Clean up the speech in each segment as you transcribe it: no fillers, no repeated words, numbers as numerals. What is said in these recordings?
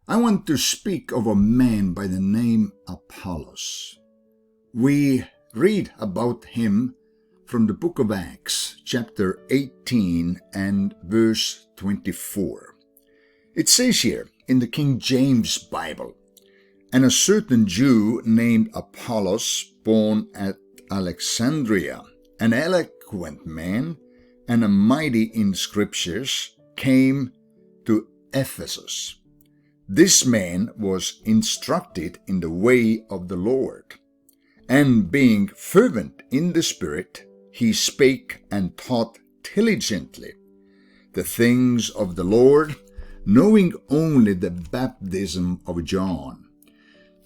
I want to speak of a man by the name Apollos. We read about him from the book of Acts, chapter 18 and verse 24. It says here in the King James Bible, "And a certain Jew named Apollos, born at Alexandria, an eloquent man and a mighty in scriptures, came to Ephesus. This man was instructed in the way of the Lord, and being fervent in the Spirit, he spake and taught diligently the things of the Lord, knowing only the baptism of John.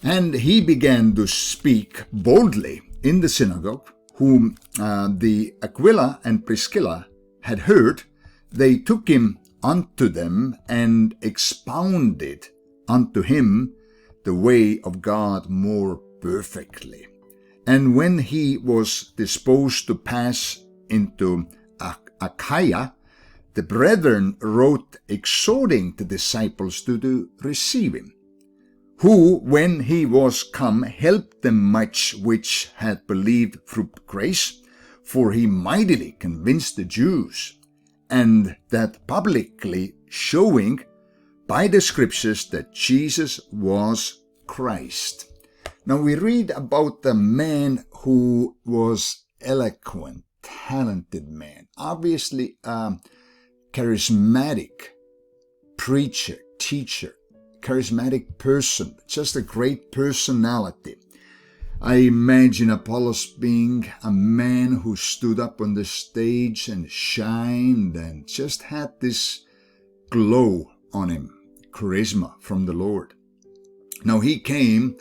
And he began to speak boldly in the synagogue, whom the Aquila and Priscilla had heard. They took him unto them and expounded unto him the way of God more perfectly. And when he was disposed to pass into Achaia, the brethren wrote exhorting the disciples to receive him, who, when he was come, helped them much which had believed through grace, for he mightily convinced the Jews, and that publicly showing by the scriptures that Jesus was Christ." Now we read about the man who was eloquent, talented man, obviously a charismatic preacher, teacher, charismatic person, just a great personality. I imagine Apollos being a man who stood up on the stage and shined and just had this glow on him, charisma from the Lord. Now he came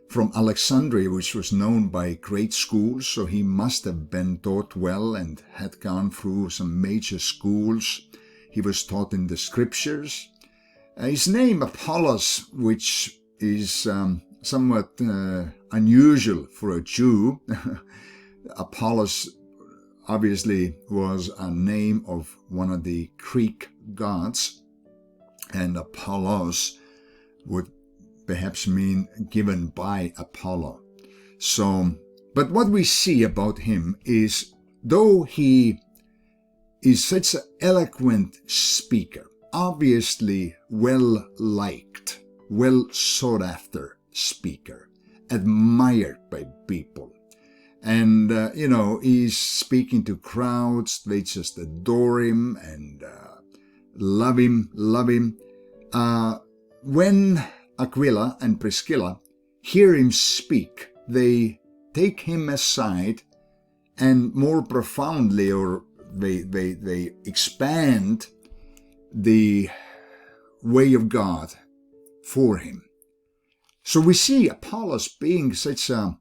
from Alexandria, which was known by great schools, so he must have been taught well and had gone through some major schools. He was taught in the scriptures. His name Apollos, which is somewhat unusual for a Jew. Apollos obviously was a name of one of the Greek gods, and Apollos would perhaps mean given by Apollo. So, but what we see about him is, though he is such an eloquent speaker, obviously well-liked, well-sought-after speaker, admired by people. And, he's speaking to crowds. They just adore him and love him. When Aquila and Priscilla hear him speak, they take him aside and more profoundly, or they expand the way of God for him. So we see Apollos being such a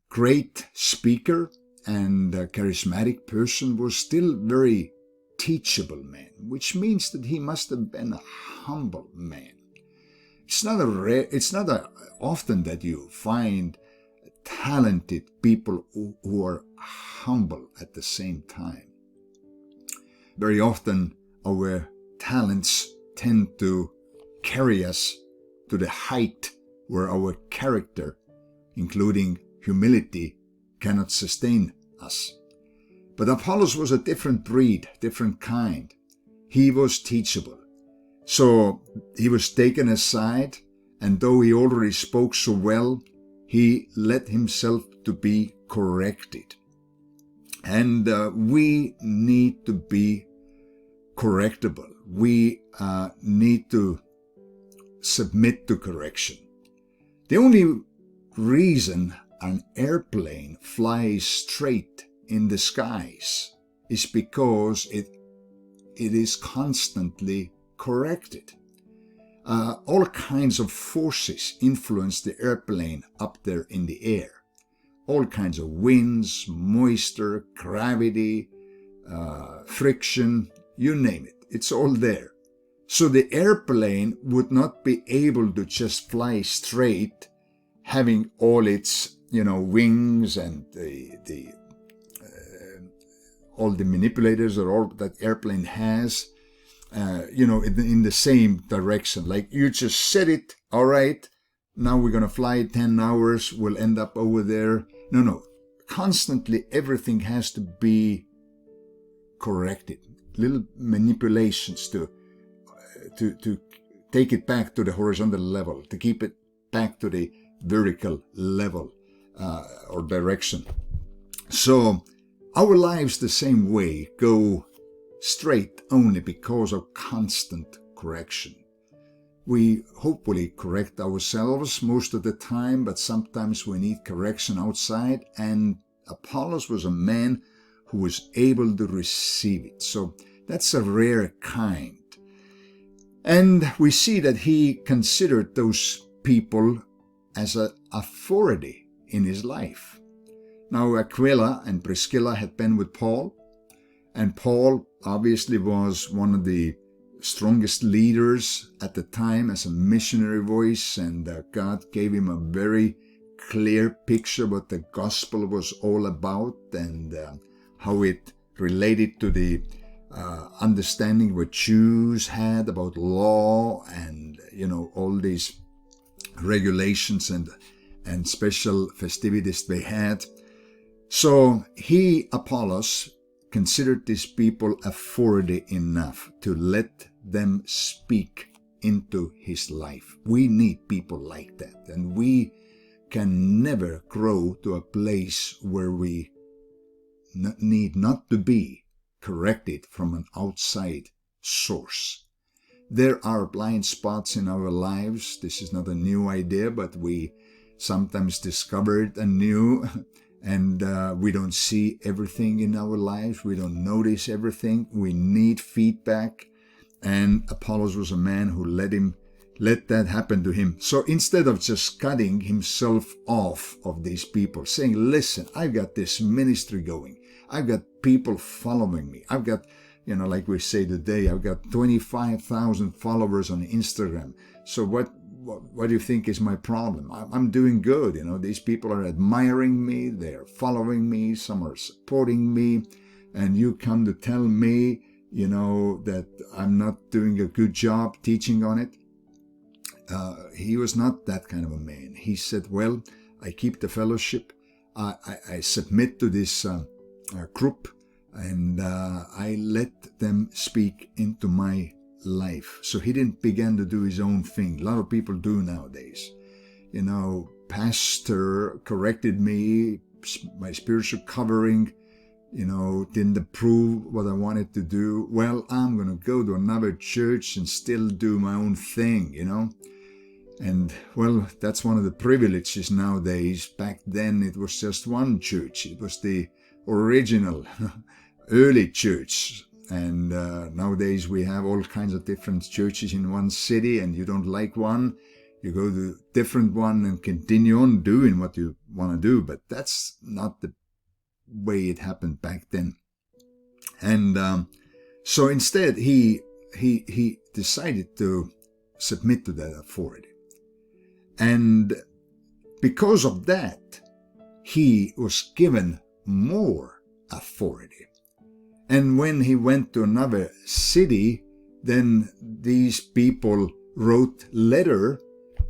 great speaker and a charismatic person was still very teachable man, which means that he must have been a humble man. It's not often that you find talented people who are humble at the same time. Very often our talents tend to carry us to the height where our character, including humility, cannot sustain us. But Apollos was a different breed, different kind. He was teachable. So he was taken aside, and though he already spoke so well, he let himself to be corrected. And we need to be correctable. We need to submit to correction. The only reason an airplane flies straight in the skies is because it is constantly corrected. All kinds of forces influence the airplane up there in the air. All kinds of winds, moisture, gravity, friction, you name it. It's all there. So the airplane would not be able to just fly straight, having all its, wings and all the manipulators or all that airplane has. in the same direction. Like you just said it, all right, now we're going to fly 10 hours, we'll end up over there. No. Constantly everything has to be corrected. Little manipulations to take it back to the horizontal level, to keep it back to the vertical level or direction. So our lives the same way go straight only because of constant correction. We hopefully correct ourselves most of the time, but sometimes we need correction outside, and Apollos was a man who was able to receive it. So that's a rare kind. And we see that he considered those people as an authority in his life. Now Aquila and Priscilla had been with Paul, and Paul obviously was one of the strongest leaders at the time as a missionary voice, and God gave him a very clear picture what the gospel was all about, and how it related to the understanding what Jews had about law and all these regulations and special festivities they had. So he, Apollos, considered these people authority enough to let them speak into his life. We need people like that, and we can never grow to a place where we need not to be corrected from an outside source. There are blind spots in our lives. This is not a new idea, but we sometimes discover it anew, and we don't see everything in our lives. We don't notice everything. We need feedback, and Apollos was a man who let that happen to him. So instead of just cutting himself off of these people, saying, listen, I've got this ministry going. I've got people following me. I've got, like we say today, I've got 25,000 followers on Instagram. So what do you think is my problem? I'm doing good. These people are admiring me. They're following me. Some are supporting me. And you come to tell me, that I'm not doing a good job teaching on it. He was not that kind of a man. He said, well, I keep the fellowship. I submit to this group, and I let them speak into my life. So he didn't begin to do his own thing. A lot of people do nowadays. Pastor corrected me, my spiritual covering, didn't approve what I wanted to do. Well, I'm going to go to another church and still do my own thing, And, well, that's one of the privileges nowadays. Back then, it was just one church. It was the original, early church. And nowadays, we have all kinds of different churches in one city, and you don't like one, you go to a different one and continue on doing what you want to do. But that's not the way it happened back then. And so instead, he decided to submit to that authority. And because of that, he was given more authority. And when he went to another city, then these people wrote letter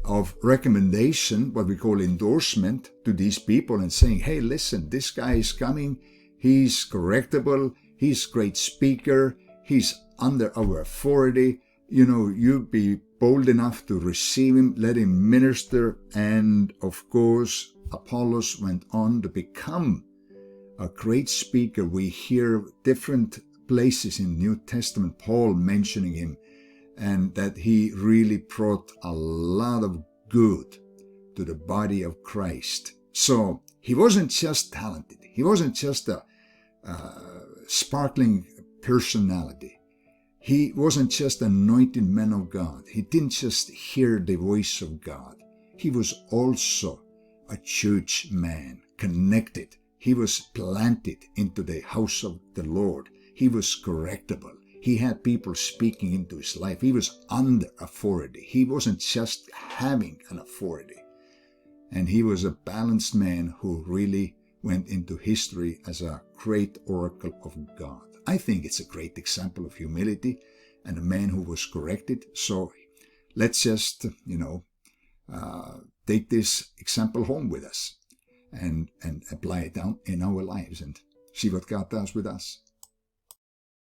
of recommendation, what we call endorsement, to these people and saying, hey, listen, this guy is coming. He's correctable. He's a great speaker. He's under our authority. You be bold enough to receive him, let him minister. And of course, Apollos went on to become a great speaker. We hear different places in New Testament, Paul mentioning him, and that he really brought a lot of good to the body of Christ. So he wasn't just talented. He wasn't just a sparkling personality. He wasn't just an anointed man of God. He didn't just hear the voice of God. He was also a church man, connected. He was planted into the house of the Lord. He was correctable. He had people speaking into his life. He was under authority. He wasn't just having an authority. And he was a balanced man who really went into history as a great oracle of God. I think it's a great example of humility and a man who was corrected. So let's just, take this example home with us and apply it down in our lives and see what God does with us.